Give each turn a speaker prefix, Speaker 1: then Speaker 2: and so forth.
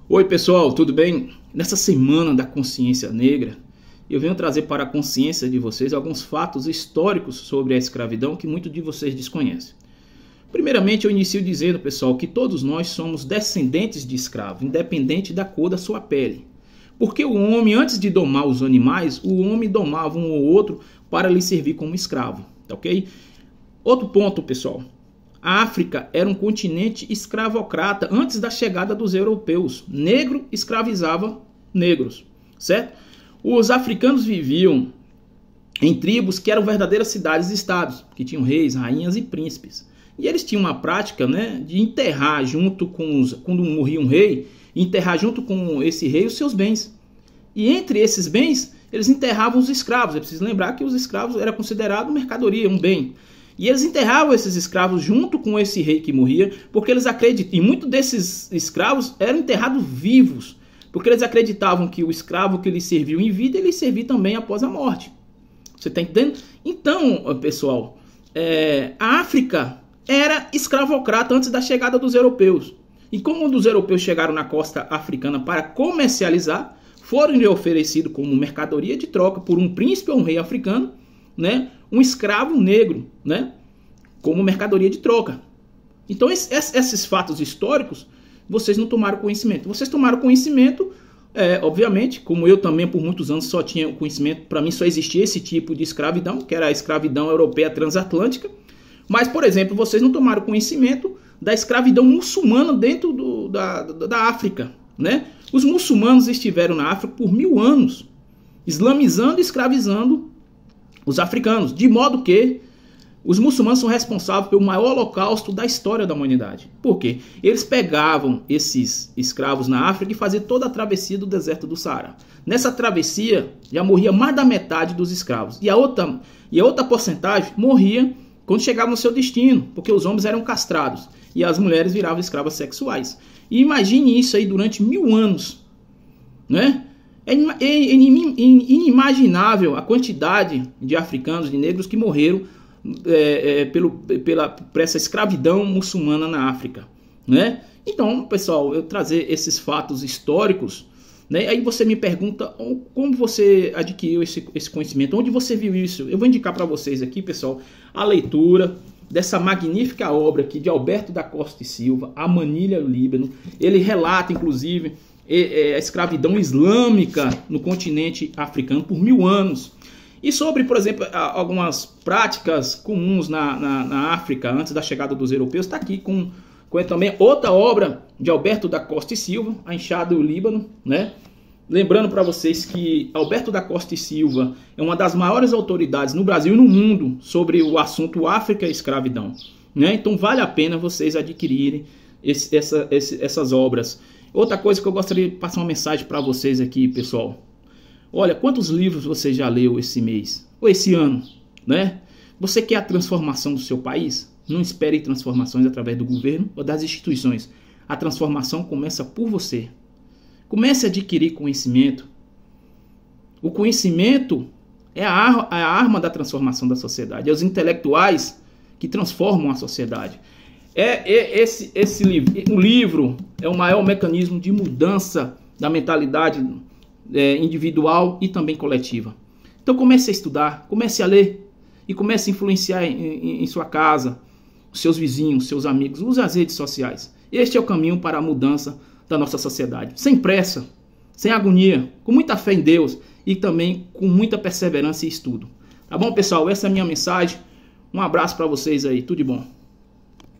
Speaker 1: Oi pessoal, tudo bem? Nessa semana da consciência negra, eu venho trazer para a consciência de vocês alguns fatos históricos sobre a escravidão que muitos de vocês desconhecem. Primeiramente, eu inicio dizendo, pessoal, que todos nós somos descendentes de escravos, independente da cor da sua pele. Porque o homem, antes de domar os animais, o homem domava um ou outro para lhe servir como escravo, tá ok? Outro ponto, pessoal. A África era um continente escravocrata antes da chegada dos europeus. Negro escravizava negros, certo? Os africanos viviam em tribos que eram verdadeiras cidades-estados, que tinham reis, rainhas e príncipes. E eles tinham uma prática, né, de enterrar junto com quando morria um rei, enterrar junto com esse rei os seus bens. E entre esses bens, eles enterravam os escravos. É preciso lembrar que os escravos eram considerados mercadoria, um bem. E eles enterravam esses escravos junto com esse rei que morria, porque eles acreditavam, e muitos desses escravos eram enterrados vivos, porque eles acreditavam que o escravo que lhes serviu em vida, ele servia também após a morte. Você está entendendo? Então, pessoal, a África era escravocrata antes da chegada dos europeus. E como os europeus chegaram na costa africana para comercializar, foram lhe oferecidos como mercadoria de troca por um príncipe ou um rei africano, né, um escravo negro, né, como mercadoria de troca. Então esses fatos históricos vocês não tomaram conhecimento. Vocês tomaram conhecimento, obviamente, como eu também por muitos anos só tinha conhecimento, para mim só existia esse tipo de escravidão, que era a escravidão europeia transatlântica. Mas, por exemplo, vocês não tomaram conhecimento da escravidão muçulmana dentro da África, né? Os muçulmanos estiveram na África por 1000 anos, islamizando e escravizando os africanos, de modo que os muçulmanos são responsáveis pelo maior holocausto da história da humanidade. Por quê? Eles pegavam esses escravos na África e faziam toda a travessia do deserto do Saara. Nessa travessia já morria mais da metade dos escravos. E a outra porcentagem morria quando chegavam no seu destino, porque os homens eram castrados e as mulheres viravam escravas sexuais. E imagine isso aí durante 1000 anos, né? É inimaginável a quantidade de africanos, de negros que morreram por essa escravidão muçulmana na África, né? Então, pessoal, eu trazer esses fatos históricos, né? Aí você me pergunta como você adquiriu esse conhecimento, onde você viu isso? Eu vou indicar para vocês aqui, pessoal, a leitura dessa magnífica obra aqui de Alberto da Costa e Silva, A Manilha do Líbano. Ele relata, inclusive, a escravidão islâmica no continente africano por 1000 anos. E sobre, por exemplo, algumas práticas comuns na África antes da chegada dos europeus, está aqui com também outra obra de Alberto da Costa e Silva, A Enxada do Líbano, né? Lembrando para vocês que Alberto da Costa e Silva é uma das maiores autoridades no Brasil e no mundo sobre o assunto África e escravidão, né? Então vale a pena vocês adquirirem essas obras. Outra coisa que eu gostaria de passar uma mensagem para vocês aqui, pessoal. Olha, quantos livros você já leu esse mês? Ou esse ano, né? Você quer a transformação do seu país? Não espere transformações através do governo ou das instituições. A transformação começa por você. Comece a adquirir conhecimento. O conhecimento é a arma da transformação da sociedade. É os intelectuais que transformam a sociedade. O livro é o maior mecanismo de mudança da mentalidade individual e também coletiva. Então comece a estudar, comece a ler e comece a influenciar em sua casa, seus vizinhos, seus amigos. Use as redes sociais. Este é o caminho para a mudança da nossa sociedade. Sem pressa, sem agonia, com muita fé em Deus e também com muita perseverança e estudo. Tá bom, pessoal? Essa é a minha mensagem. Um abraço para vocês aí. Tudo de bom.